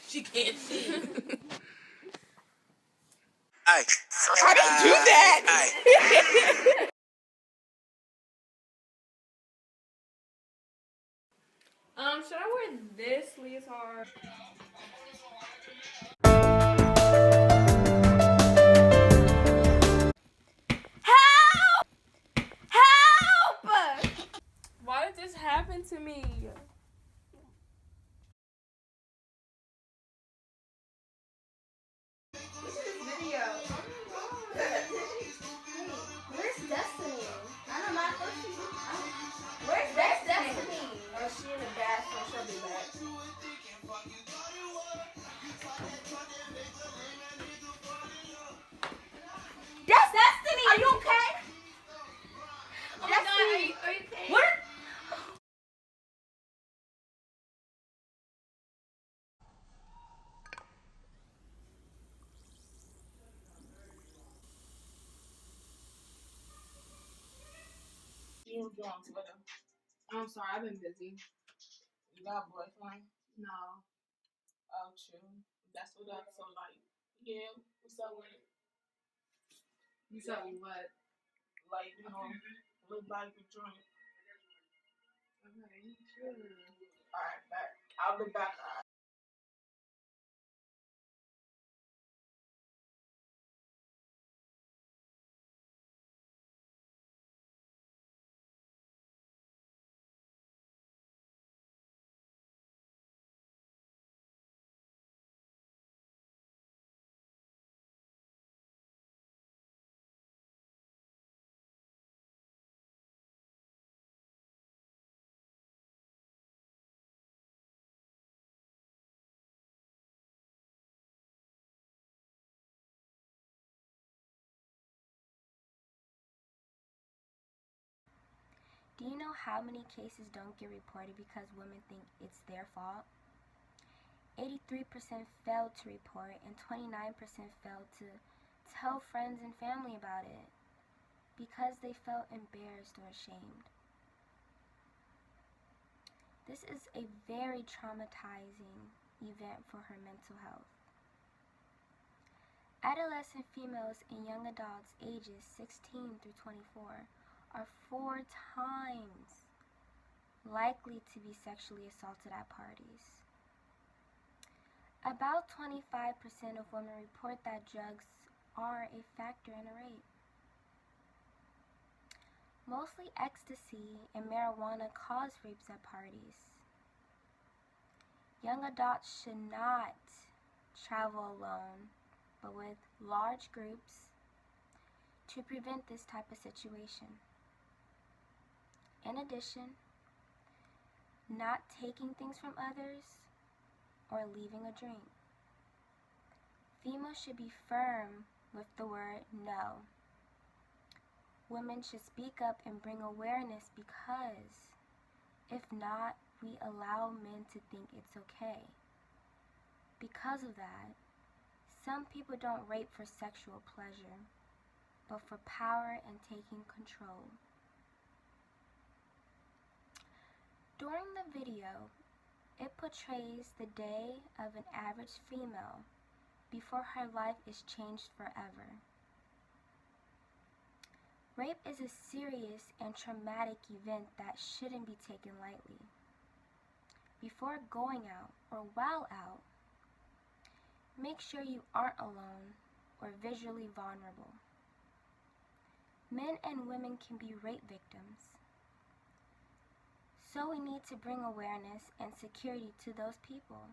She can't see. Aye. I didn't do that. Should I wear this leotard? Help! Help! Why did this happen to me? Where's Destiny? I don't know. Where's Destiny? Oh, she in the bathroom. She'll be back. That's Destiny! Are you okay? Oh my God, are you okay? What? You was on Twitter. I'm sorry, I've been busy. You got a boyfriend? No. Oh, true. That's what up. So, like, yeah, what's up with it? You said what? Like, you know, look like a drink. Okay, sure. Alright, back. I'll be back. Do you know how many cases don't get reported because women think it's their fault? 83% failed to report and 29% failed to tell friends and family about it because they felt embarrassed or ashamed. This is a very traumatizing event for her mental health. Adolescent females and young adults ages 16 through 24 are 4 times likely to be sexually assaulted at parties. About 25% of women report that drugs are a factor in a rape. Mostly ecstasy and marijuana cause rapes at parties. Young adults should not travel alone, but with large groups to prevent this type of situation. In addition, not taking things from others or leaving a drink. Females should be firm with the word no. Women should speak up and bring awareness because, if not, we allow men to think it's okay. Because of that, some people don't rape for sexual pleasure, but for power and taking control. During the video, it portrays the day of an average female before her life is changed forever. Rape is a serious and traumatic event that shouldn't be taken lightly. Before going out or while out, make sure you aren't alone or visually vulnerable. Men and women can be rape victims. So we need to bring awareness and security to those people,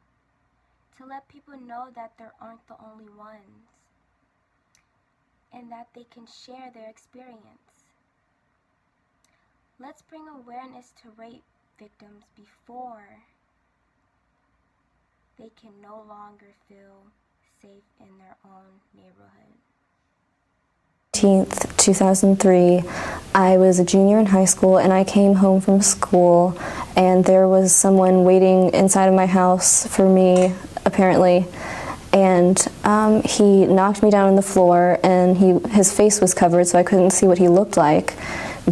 to let people know that they aren't the only ones, and that they can share their experience. Let's bring awareness to rape victims before they can no longer feel safe in their own neighborhood. 2003, I was a junior in high school and I came home from school and there was someone waiting inside of my house for me, apparently, and he knocked me down on the floor and his face was covered so I couldn't see what he looked like,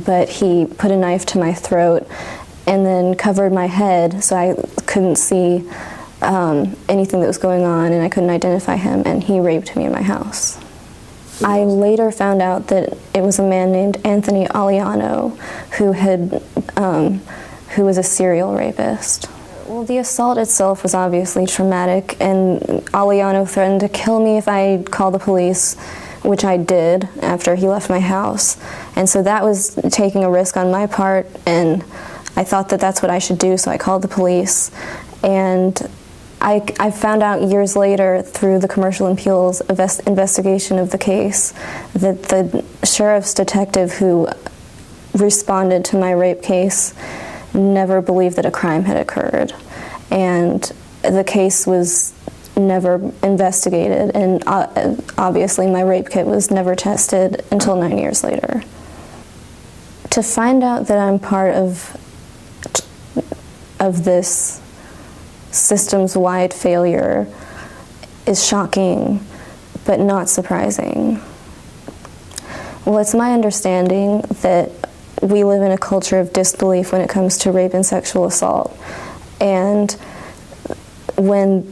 but he put a knife to my throat and then covered my head so I couldn't see anything that was going on, and I couldn't identify him, and he raped me in my house. I later found out that it was a man named Anthony Aliano who was a serial rapist. Well, the assault itself was obviously traumatic, and Aliano threatened to kill me if I called the police, which I did after he left my house. And so that was taking a risk on my part, and I thought that that's what I should do, so I called the police. And I found out years later through the Commercial Appeals investigation of the case that the sheriff's detective who responded to my rape case never believed that a crime had occurred. And the case was never investigated, and obviously my rape kit was never tested until 9 years later. To find out that I'm part of this systems-wide failure is shocking, but not surprising. Well, it's my understanding that we live in a culture of disbelief when it comes to rape and sexual assault. And when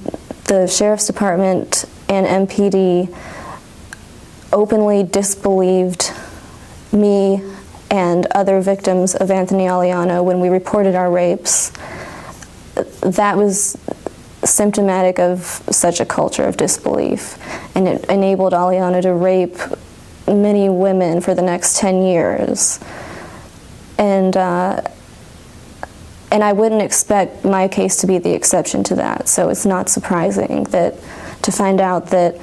the Sheriff's Department and MPD openly disbelieved me and other victims of Anthony Aliano when we reported our rapes, that was symptomatic of such a culture of disbelief, and it enabled Aliano to rape many women for the next 10 years. And I wouldn't expect my case to be the exception to that, so it's not surprising that to find out that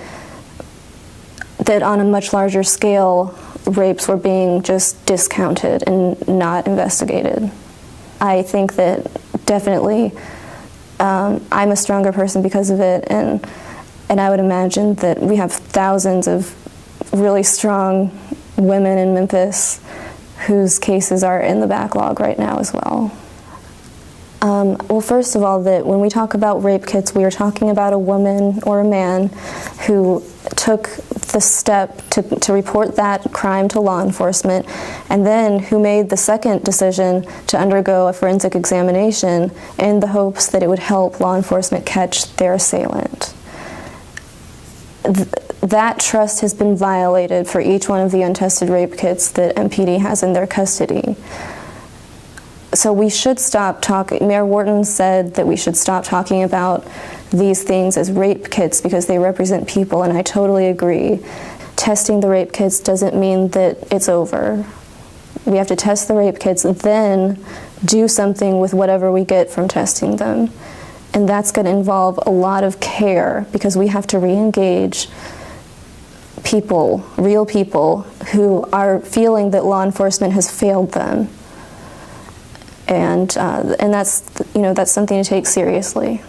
on a much larger scale, rapes were being just discounted and not investigated. I think that definitely I'm a stronger person because of it, and I would imagine that we have thousands of really strong women in Memphis whose cases are in the backlog right now as well. Well, first of all, that when we talk about rape kits, we are talking about a woman or a man who took the step to report that crime to law enforcement, and then who made the second decision to undergo a forensic examination in the hopes that it would help law enforcement catch their assailant. That trust has been violated for each one of the untested rape kits that MPD has in their custody. So we should stop talking. Mayor Wharton said that we should stop talking about these things as rape kits because they represent people, and I totally agree. Testing the rape kits doesn't mean that it's over. We have to test the rape kits and then do something with whatever we get from testing them. And that's going to involve a lot of care because we have to re-engage people, real people, who are feeling that law enforcement has failed them. And that's, that's something to take seriously.